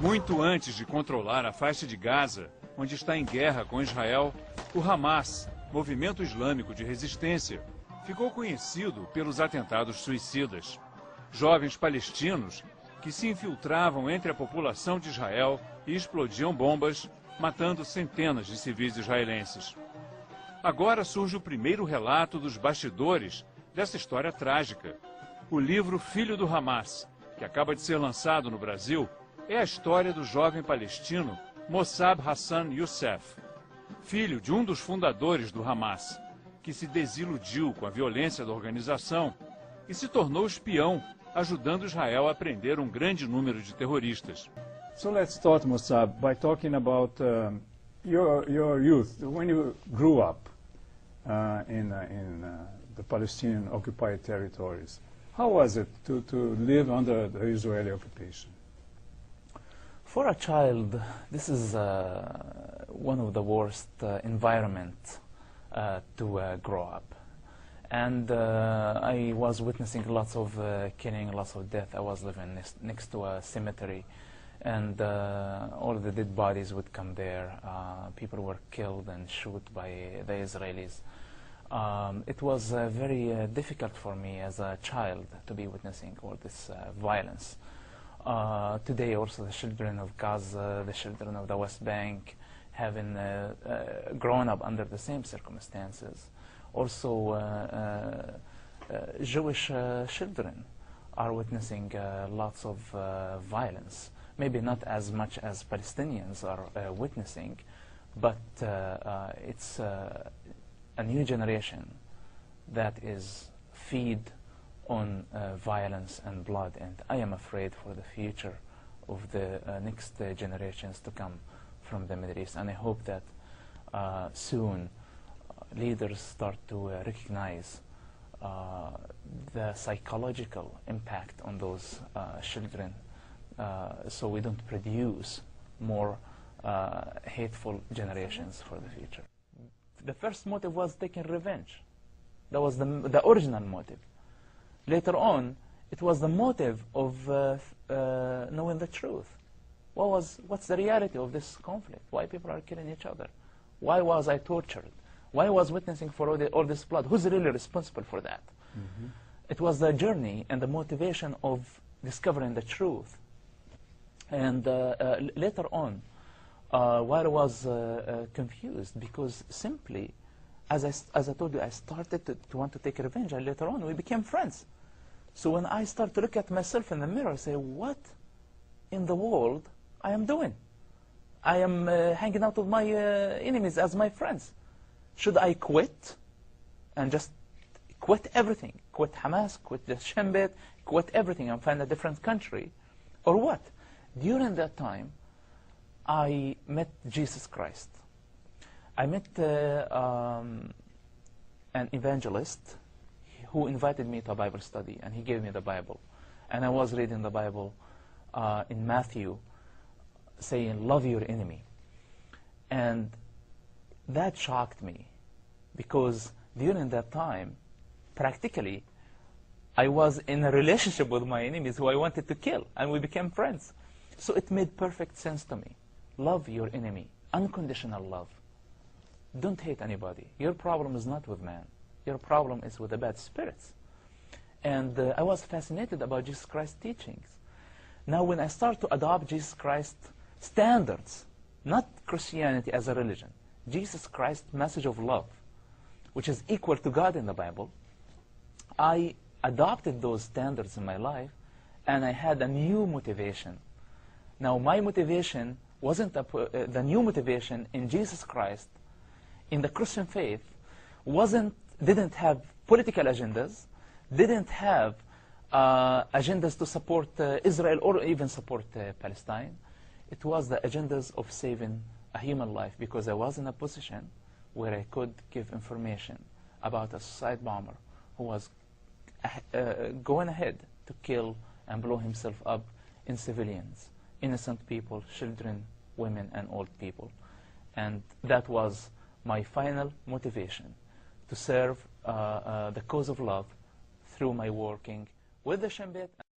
Muito antes de controlar a faixa de Gaza, onde está em guerra com Israel, o Hamás, movimento islâmico de resistência, ficou conhecido pelos atentados suicidas. Jovens palestinos que se infiltravam entre a população de Israel e explodiam bombas, matando centenas de civis israelenses. Agora surge o primeiro relato dos bastidores dessa história trágica. O livro Filho do Hamás, que acaba de ser lançado no Brasil, é a história do jovem palestino Mossab Hassan Youssef, filho de um dos fundadores do Hamás, que se desiludiu com a violência da organização e se tornou espião, ajudando Israel a prender um grande número de terroristas. So let's start, Mossab, by talking about your youth, when you grew up in the Palestinian occupied territories. How was it to live under the Israeli occupation? For a child, this is one of the worst environments to grow up. And I was witnessing lots of killing, lots of death. I was living next to a cemetery, and all the dead bodies would come there. People were killed and shot by the Israelis. It was very difficult for me as a child to be witnessing all this violence. Today also the children of Gaza, the children of the West Bank, having grown up under the same circumstances. Also Jewish children are witnessing lots of violence. Maybe not as much as Palestinians are witnessing, but it's a new generation that is fed on violence and blood, and I am afraid for the future of the next generations to come from the Middle East. And I hope that soon leaders start to recognize the psychological impact on those children, so we don't produce more hateful generations for the future. The first motive was taking revenge. That was the original motive. Later on, it was the motive of knowing the truth. What's the reality of this conflict? Why people are killing each other? Why was I tortured? Why was witnessing for all this blood? Who's really responsible for that? Mm-hmm. It was the journey and the motivation of discovering the truth. And later on, while I was confused, because simply, as I told you, I started to want to take revenge, and later on we became friends. So when I start to look at myself in the mirror, I say, what in the world I am doing? I am hanging out with my enemies as my friends. Should I quit and just quit everything? Quit Hamas, quit the Shin Bet, quit everything and find a different country? Or what? During that time, I met Jesus Christ. I met an evangelist who invited me to a Bible study, and he gave me the Bible. And I was reading the Bible in Matthew, saying, love your enemy. And that shocked me, because during that time, practically, I was in a relationship with my enemies who I wanted to kill, and we became friends. So it made perfect sense to me. Love your enemy, unconditional love. Don't hate anybody. Your problem is not with man. Your problem is with the bad spirits. And I was fascinated about Jesus Christ's teachings. Now when I start to adopt Jesus Christ's standards, not Christianity as a religion, Jesus Christ's message of love, which is equal to God in the Bible, I adopted those standards in my life, and I had a new motivation. Now my motivation wasn't the new motivation in Jesus Christ, in the Christian faith, didn't have political agendas, didn't have agendas to support Israel or even support Palestine. It was the agendas of saving a human life, because I was in a position where I could give information about a suicide bomber who was going ahead to kill and blow himself up in civilians, innocent people, children, women, and old people. And that was my final motivation, to serve the cause of love through my working with the Shin Bet.